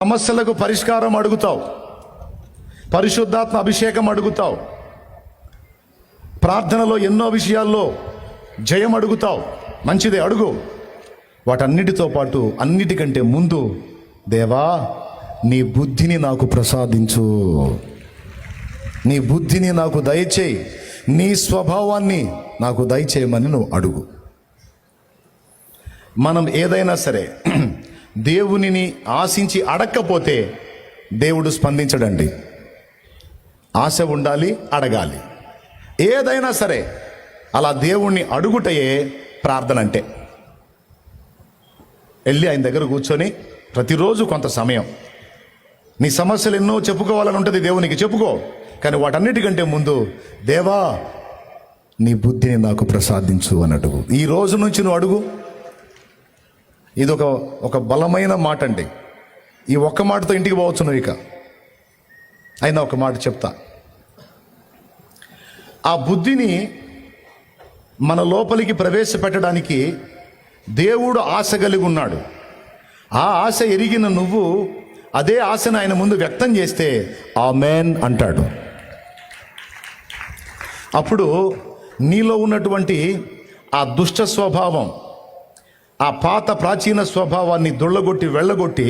సమస్యలకు పరిష్కారం అడుగుతావు, పరిశుద్ధాత్మ అభిషేకం అడుగుతావు, ప్రార్థనలో ఎన్నో విషయాల్లో జయం అడుగుతావు. మంచిదే, అడుగు. వాటన్నిటితో పాటు అన్నిటికంటే ముందు, దేవా నీ బుద్ధిని నాకు ప్రసాదించు, నీ బుద్ధిని నాకు దయచేయి, నీ స్వభావాన్ని నాకు దయచేయమని నువ్వు అడుగు. మనం ఏదైనా సరే దేవునిని ఆశించి అడగకపోతే దేవుడు స్పందించడండి. ఆశ ఉండాలి, అడగాలి. ఏదైనా సరే అలా దేవుణ్ణి అడుగుటయే ప్రార్థన అంటే. వెళ్ళి ఆయన దగ్గర కూర్చొని ప్రతిరోజు కొంత సమయం నీ సమస్యలు ఎన్నో చెప్పుకోవాలని ఉంటుంది, దేవునికి చెప్పుకో. కానీ వాటన్నిటికంటే ముందు, దేవా నీ బుద్ధిని నాకు ప్రసాదించు అని అడుగు. ఈ రోజు నుంచి నువ్వు అడుగు. ఇది ఒక బలమైన మాట అండి. ఈ ఒక్క మాటతో ఇంటికి పోవచ్చు నువ్వు. ఇక అయినా ఒక మాట చెప్తా. ఆ బుద్ధిని మన లోపలికి ప్రవేశపెట్టడానికి దేవుడు ఆశ కలిగి ఉన్నాడు. ఆ ఆశ ఎరిగిన నువ్వు అదే ఆశను ఆయన ముందు వ్యక్తం చేస్తే ఆమేన్ అంటాడు. అప్పుడు నీలో ఉన్నటువంటి ఆ దుష్ట స్వభావం, ఆ పాత ప్రాచీన స్వభావాన్ని దొళ్ళగొట్టి వెళ్ళగొట్టి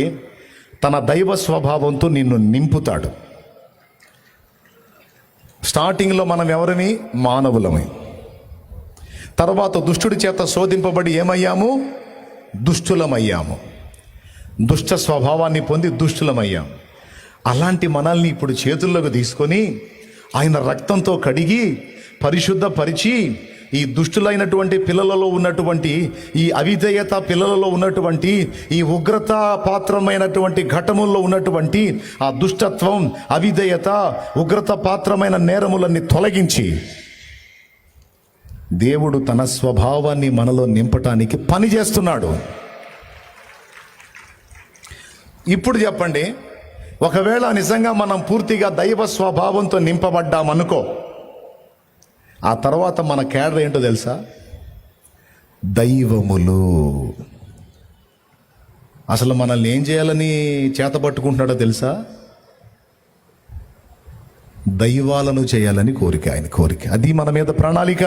తన దైవ స్వభావంతో నిన్ను నింపుతాడు. స్టార్టింగ్లో మనం ఎవరిని? మానవులమే. తర్వాత దుష్టుడి చేత శోధింపబడి ఏమయ్యాము? దుష్టులమయ్యాము. దుష్ట స్వభావాన్ని పొంది దుష్టులమయ్యాము. అలాంటి మనల్ని ఇప్పుడు చేతుల్లోకి తీసుకొని ఆయన రక్తంతో కడిగి పరిశుద్ధపరిచి ఈ దుష్టులైనటువంటి పిల్లలలో ఉన్నటువంటి, ఈ అవిధేయత పిల్లలలో ఉన్నటువంటి, ఈ ఉగ్రత పాత్రమైనటువంటి ఘటముల్లో ఉన్నటువంటి ఆ దుష్టత్వం, అవిధేయత, ఉగ్రత పాత్రమైన నేరములన్నీ తొలగించి దేవుడు తన స్వభావాన్ని మనలో నింపటానికి పని చేస్తున్నాడు. ఇప్పుడు చెప్పండి, ఒకవేళ నిజంగా మనం పూర్తిగా దైవ స్వభావంతో నింపబడ్డామనుకో, ఆ తర్వాత మన కేడర్ ఏంటో తెలుసా? దైవములు. అసలు మనల్ని ఏం చేయాలని చేతపట్టుకుంటున్నాడో తెలుసా? దైవాలను చేయాలని కోరిక, ఆయన కోరిక. అది మన మీద ప్రణాళిక.